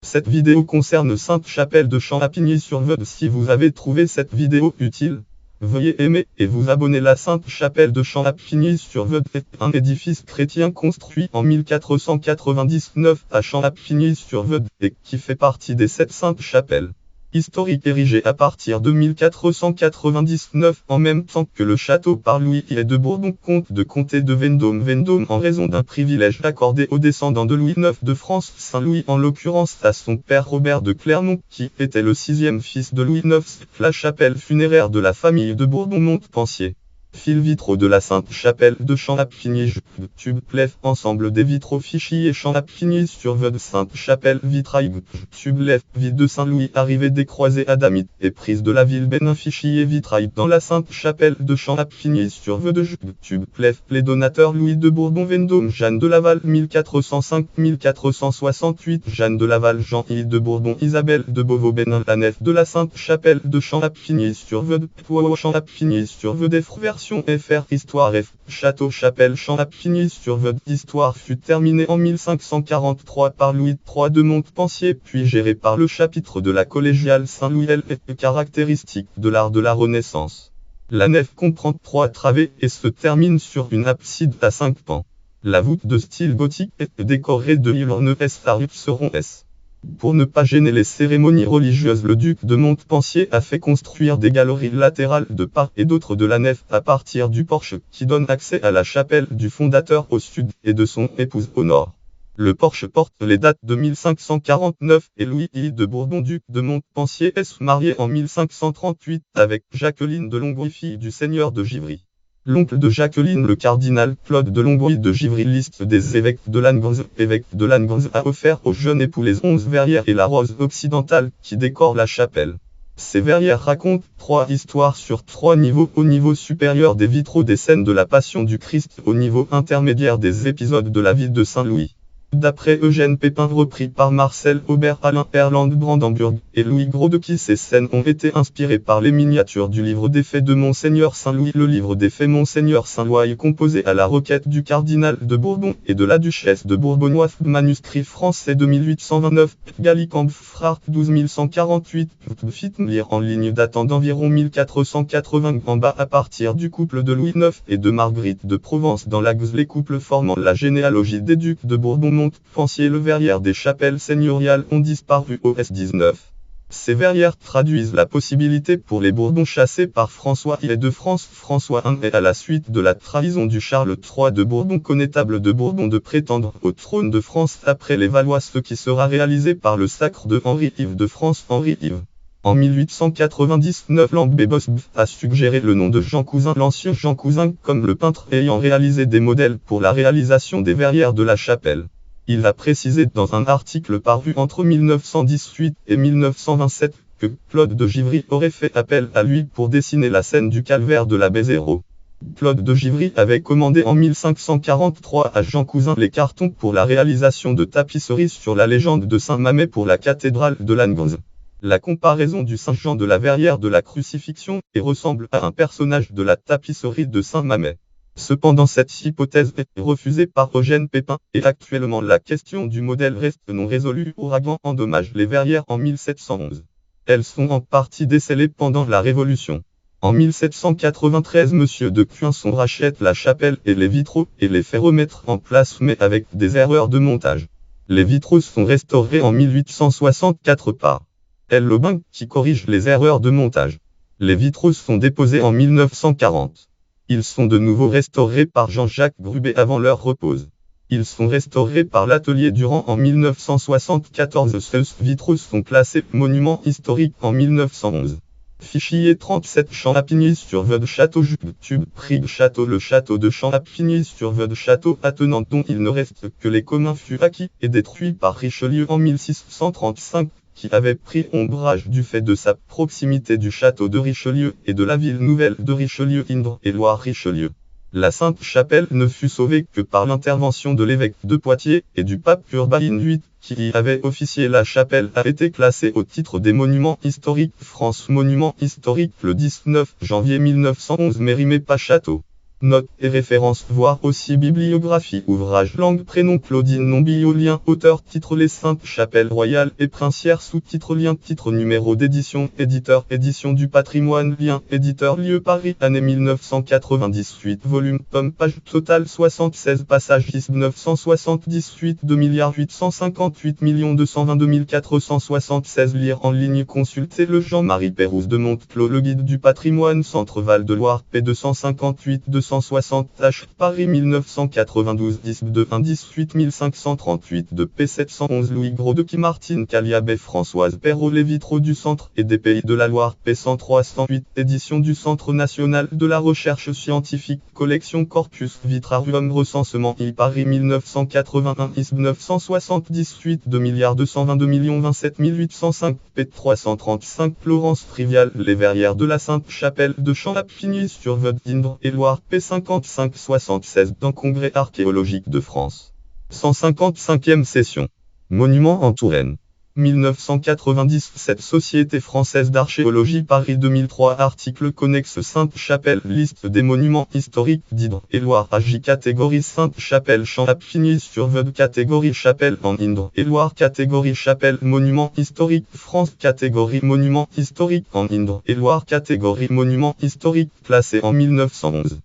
Cette vidéo concerne Sainte-Chapelle de Champigny-sur-Veuve. Si vous avez trouvé cette vidéo utile, veuillez aimer et vous abonner. La Sainte-Chapelle de Champigny-sur-Veuve est un édifice chrétien construit en 1499 à Champigny-sur-Veuve et qui fait partie des 7 Saintes-Chapelles historiques érigées à partir de 1499 en même temps que le château par Louis I de Bourbon, comte de comté de Vendôme en raison d'un privilège accordé aux descendants de Louis IX de France, Saint-Louis en l'occurrence à son père Robert de Clermont qui était le 6e fils de Louis IX. La chapelle funéraire de la famille de Bourbon-Montpensier. Fils vitraux de la Sainte-Chapelle de Champigny. Tube Plef ensemble des vitraux Fichy Champigny-sur-Veuve. Sainte-Chapelle vitrail. Tube Lef ville de Saint-Louis. Arrivée des croisés adamites et prise de la ville Bénin. Fichy et vitrail dans la Sainte-Chapelle de Champigny-sur-Veuve. Tube Plef les donateurs Louis de Bourbon-Vendôme. Jeanne de Laval 1405-1468. Jeanne de Laval Jean-Yves de Bourbon Isabelle de Beauvau-Bénin. La nef de la Sainte-Chapelle de Champigny-sur-Veuve. Champigny-sur-Veuve des version FR Histoire F. Château Chapelle Champigny-sur-Veuve. L'histoire fut terminée en 1543 par Louis III de Montpensier puis gérée par le chapitre de la collégiale Saint-Louis. Elle est caractéristique de l'art de la Renaissance. La nef comprend 3 travées et se termine sur une abside à 5 pans. La voûte de style gothique est décorée de lions S. Pour ne pas gêner les cérémonies religieuses, le duc de Montpensier a fait construire des galeries latérales de part et d'autre de la nef à partir du porche qui donne accès à la chapelle du fondateur au sud et de son épouse au nord. Le porche porte les dates de 1549 et Louis I de Bourbon, duc de Montpensier, est marié en 1538 avec Jacqueline de Longueuil, fille du seigneur de Givry. L'oncle de Jacqueline, le cardinal Claude de Longueuil de Givry, liste des évêques de Lannemezan. Évêque de Lannemezan a offert au jeune époux les 11 verrières et la rose occidentale qui décore la chapelle. Ces verrières racontent 3 histoires sur 3 niveaux. Au niveau supérieur des vitraux des scènes de la Passion du Christ, au niveau intermédiaire des épisodes de la vie de Saint-Louis. D'après Eugène Pépin, repris par Marcel Aubert, Alain Erland Brandenburg et Louis Grodecki, ces scènes ont été inspirées par les miniatures du livre des faits de Monseigneur Saint-Louis. Le livre des faits Monseigneur Saint-Louis est composé à la requête du cardinal de Bourbon et de la duchesse de Bourbonnois. Manuscrit français de 1829, Gallicamp Frart 12148, fit lire en ligne datant d'environ 1480 en bas à partir du couple de Louis IX et de Marguerite de Provence dans l'Axe, les couples formant la généalogie des ducs de Bourbon. Montpensier. Le verrière des chapelles seigneuriales ont disparu au S19. Ces verrières traduisent la possibilité pour les Bourbons chassés par François I de France. François I est à la suite de la trahison du Charles III de Bourbon, connétable de Bourbon, de prétendre au trône de France après les Valois, ce qui sera réalisé par le sacre de Henri-Yves de France. Henri-Yves. En 1899, Lambébos a suggéré le nom de Jean Cousin, l'ancien Jean Cousin, comme le peintre ayant réalisé des modèles pour la réalisation des verrières de la chapelle. Il a précisé dans un article paru entre 1918 et 1927 que Claude de Givry aurait fait appel à lui pour dessiner la scène du calvaire de la Bézéro. Claude de Givry avait commandé en 1543 à Jean Cousin les cartons pour la réalisation de tapisseries sur la légende de Saint-Mamet pour la cathédrale de Lannemezan. La comparaison du Saint Jean de la Verrière de la Crucifixion et ressemble à un personnage de la tapisserie de Saint-Mamet. Cependant, cette hypothèse est refusée par Eugène Pépin, et actuellement la question du modèle reste non résolue. Ouragan endommage les verrières en 1711. Elles sont en partie décellées pendant la Révolution. En 1793, Monsieur de Cuinson rachète la chapelle et les vitraux et les fait remettre en place, mais avec des erreurs de montage. Les vitraux sont restaurés en 1864 par L. Lobin, qui corrige les erreurs de montage. Les vitraux sont déposés en 1940. Ils sont de nouveau restaurés par Jean-Jacques Grubet avant leur repose. Ils sont restaurés par l'atelier Durand en 1974. Ces vitraux sont classés monuments historiques en 1911. Fichier 37 Champigny-sur-Veuve. Château Tube Prix Château. Le château de Champigny-sur-Veuve, château attenant dont il ne reste que les communs, fut acquis et détruit par Richelieu en 1635. Qui avait pris ombrage du fait de sa proximité du château de Richelieu et de la ville nouvelle de Richelieu, Indre et Loire-Richelieu. La Sainte-Chapelle ne fut sauvée que par l'intervention de l'évêque de Poitiers et du pape Urbain VIII, qui y avait officié. La chapelle a été classée au titre des monuments historiques France Monuments historiques le 19 janvier 1911. Mérimée-Pas-Château. Notes et références, voir aussi bibliographie, ouvrage, langue, prénom, Claudine Nombillo, lien, auteur, titre, Les Saintes Chapelles Royales et Princières, sous-titre, lien, titre, numéro d'édition, éditeur, édition du patrimoine, lien, éditeur, lieu, Paris, année 1998, volume, tome, page, total 76 passages, 978, 2 858 222 476, lire en ligne, consulter le Jean-Marie Pérouse de Montclos, le guide du patrimoine, Centre Val-de-Loire, P258 260 H, Paris 1992 10 2 1 18 538 de P711 Louis Gros de Martine Caliabet Françoise Perrault Les vitraux du Centre et des Pays de la Loire P103 108 édition du Centre National de la Recherche Scientifique collection Corpus Vitrarium recensement I Paris 1981 ISB 978 2 222 27 805 P335 Florence Trivial Les Verrières de la Sainte-Chapelle de Champ-Lapigny-sur-Veuve d'Indre et Loire P55 76 dans Congrès archéologique de France. 155e session. Monument en Touraine. 1997 Société française d'archéologie Paris 2003 article connexe Sainte-Chapelle liste des monuments historiques d'Indre et Loire AJ catégorie Sainte-Chapelle Champ-Lapigny-sur-Veuve catégorie Chapelle en Indre et Loire catégorie Chapelle Monuments historiques France catégorie Monuments historiques en Indre et Loire catégorie Monuments historiques classé en 1911.